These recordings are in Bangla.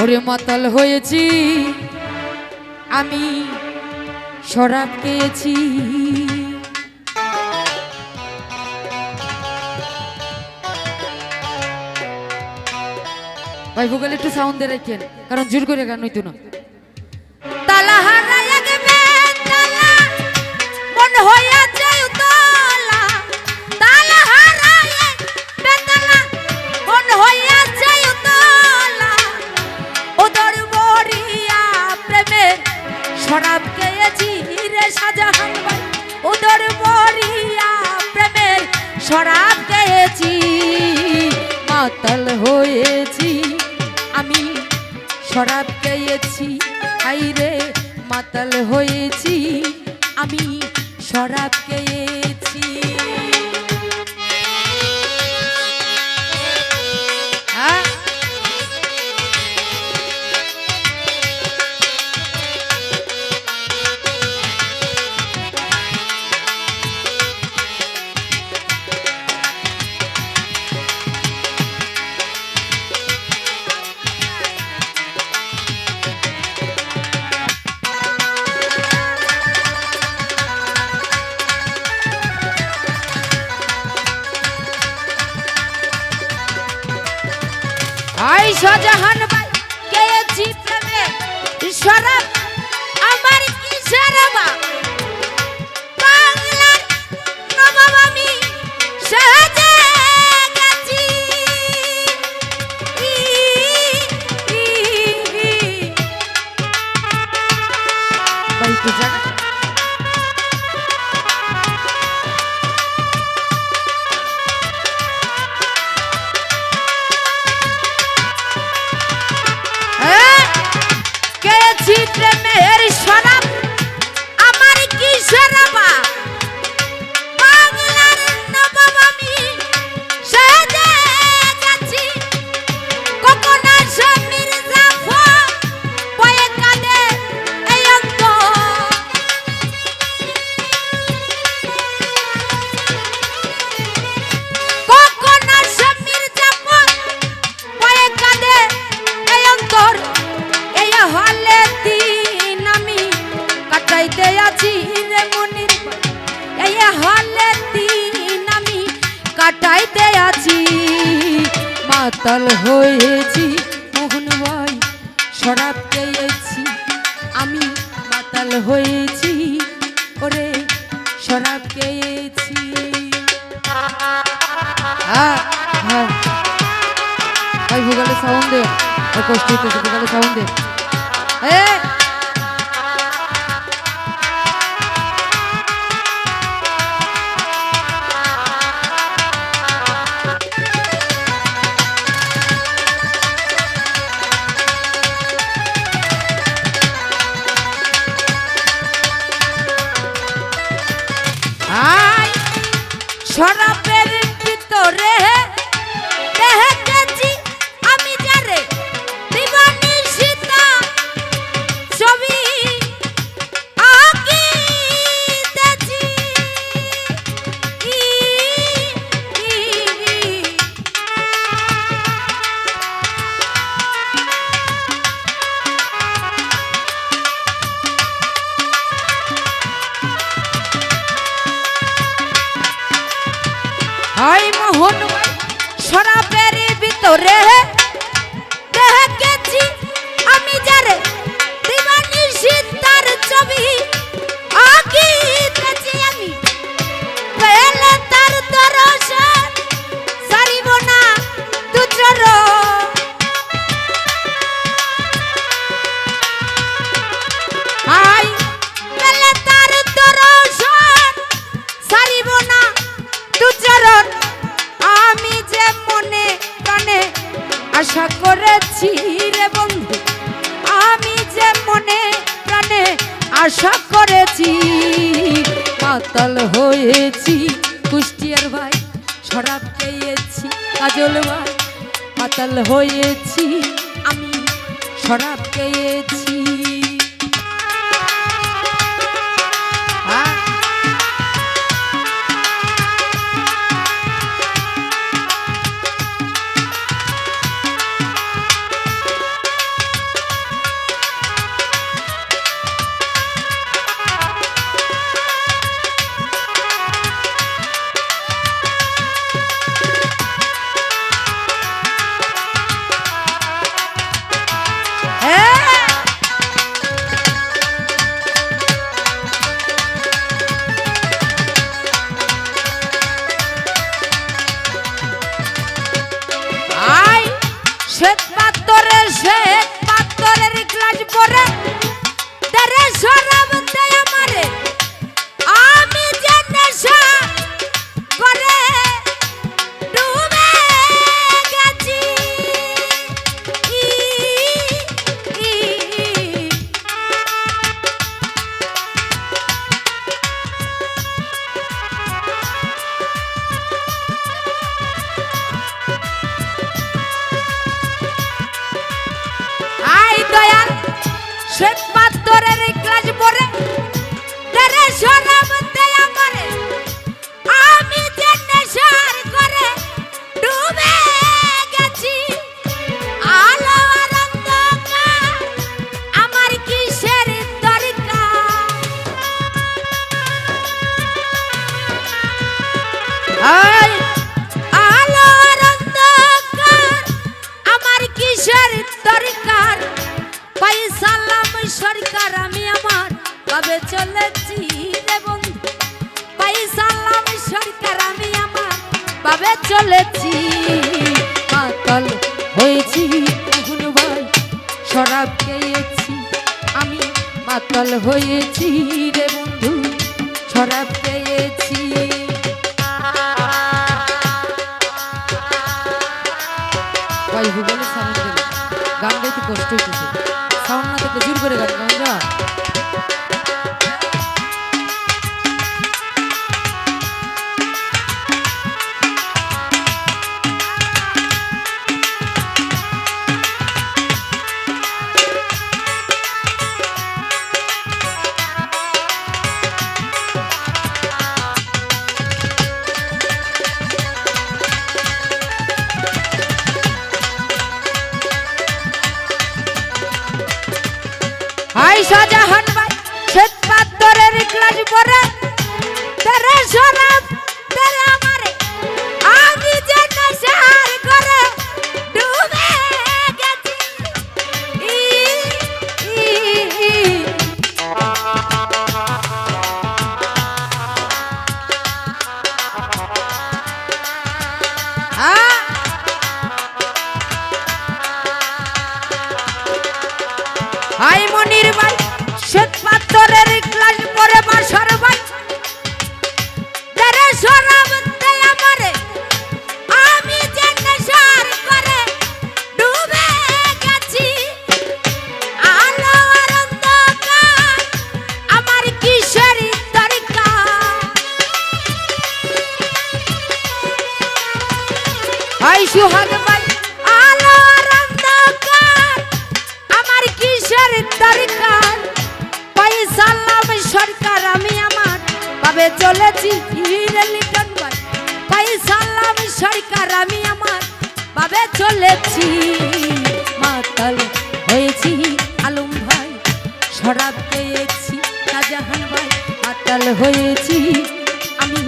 ওরে মাতাল হয়েছি আমি, শরাব খেয়েছি। ভাই ভোকাল একটু সাউন্ড দিয়ে রাখেন, কারণ জোর করে গান হইতো না। তালা হারাইয়া গেবে তালা, মন হইয়া যায় উতলা। তালা হারাইয়া গেবে তালা, মন হইয়া যায় উতলা। ওদর মরিয়া প্রেমের শরাব খেয়েছি রে শাহজাহান ভাই। ওদর মরিয়া প্রেমের শরাব খেয়েছি। মাতাল হয়েছি আমি, শরাব খেয়েছি। আইরে মাতাল হয়েছি আমি, শরাব খেয়েছি। হ্যাঁ আই শাহজাহান ভাই খেয়েছি প্রেমে শরাব, আমার কিসের বাপ। বাংলার নবাব আমি সাজে গেছি। ভাই তো জানা প্রেমের শরাব, আমার কিসের বাপ। বাংলার নবাব আমি সাজে গেছি। কখন আসে মির্জাফর বয়ে কাঁদে এই অন্তর। কখন আসে মির্জাফর বয়ে কাঁদে এই অন্তর। এই হলে দিন আমি কাটাইতে আছি রে মনির ভাই। এই হলে দিন আমি কাটাইতে আছি। মাতাল হয়েছি মোহন ভাই, শরাব খেয়েছি আমি। মাতাল হয়েছি ওরে, শরাব খেয়েছি। ভাই ভোগালে সাউন্ড দে, কষ্ট হইতেছে, ভোগালে সাউন্ড দে। শরাবের ভিতরে দেখেছি আমি যারে দিবানি সীতা ছবি আঁকিতেছি। হাই মোহন শরাবের ভিতরে দেখেছি আমি যারে দিবানি সীতার ছবি আঁকিতেছি আমি। পেলে তার দর্শন সারিব না দুচর। হাই পেলে তার দর্শন সারিব না দুচরণ। আমি যে মনে প্রাণে আশা করেছি রে বন্ধু, আমি যে মনে প্রাণে আশা করেছি। মাতাল হয়েছি কুষ্টিয়ার ভাই, শরাব খেয়েছি কাজল ভাই। মাতাল হয়েছি আমি, শরাব খেয়েছি। শ্বেত পাথরের গ্লাস পরে তেরে শরাব দেয় আমারে আমি যে নেশা করে ডুবে গেছি শ্বেত পাথরের গ্লাস পরে তেরে শরাব দেয় আমারে আমি যে নেশার করে ডুবে গেছি আলো আর অন্ধকার আমার কিসের দরকার আলো আর অন্ধকার আমার কিসের দরকার পাইসালাম সরকার আমি আমার কবে চলেছি রে বন্ধু পাইসালাম সরকার আমি আমার কবে চলেছি মাতাল হয়েছি এখন ভাই শরাব খেয়েছি আমি মাতাল হয়েছি রে বন্ধু শরাব খেয়েছি ভাই ভূগোলের সামনে গান গাইতে কষ্ট হইতেছে সাউন্ড না থেকে জোর করে গান গাও যা হাই শাহজাহান ভাই শ্বেত পাথরের গ্লাস পরে তেরে শরাব তেরে আমারে আমি যে নেশার করে ডুবে গেছি হাই মনির ভাই শ্বেত পাথরের গ্লাস পরে বাসর ভাই তেরে শরাব দেয় আমারে আমি যে নেশার করে ডুবে গেছি আলো আর অন্ধকার আমার কিসের দরকার হাই সুহাগ ভাই আলো আর অন্ধকার আমার কিসের দরকার পাইসালাম সরকার আমি আমার ভাবে চলেছি হিরে লিটন ভাই পাইসালাম সরকার আমি আমার ভাবে চলেছি মাতাল হয়েছি আলম ভাই শরাব পেয়েছি শাহজাহান ভাই মাতাল হয়েছি আমি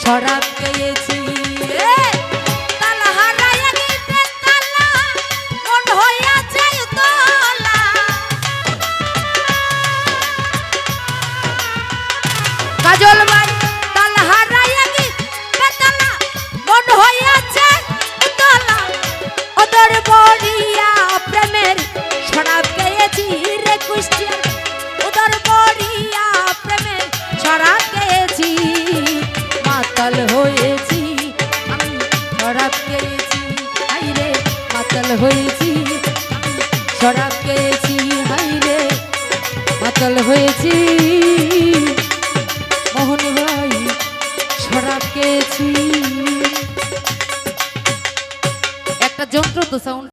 শরাব পেয়েছি কাজল ভাই তাল হারাইয়া কি বেতালা মন হইয়াছে উতলা ওদের বড়িয়া প্রেমের শরাব খেয়েছি রে কুষ্টিয়া ওদের বড়িয়া প্রেমের শরাব খেয়েছি মাতাল হয়েছি আমি শরাব খেয়েছি হাই রে মাতাল হয়েছি আমি শরাব খেয়েছি হাই রে মাতাল হয়েছি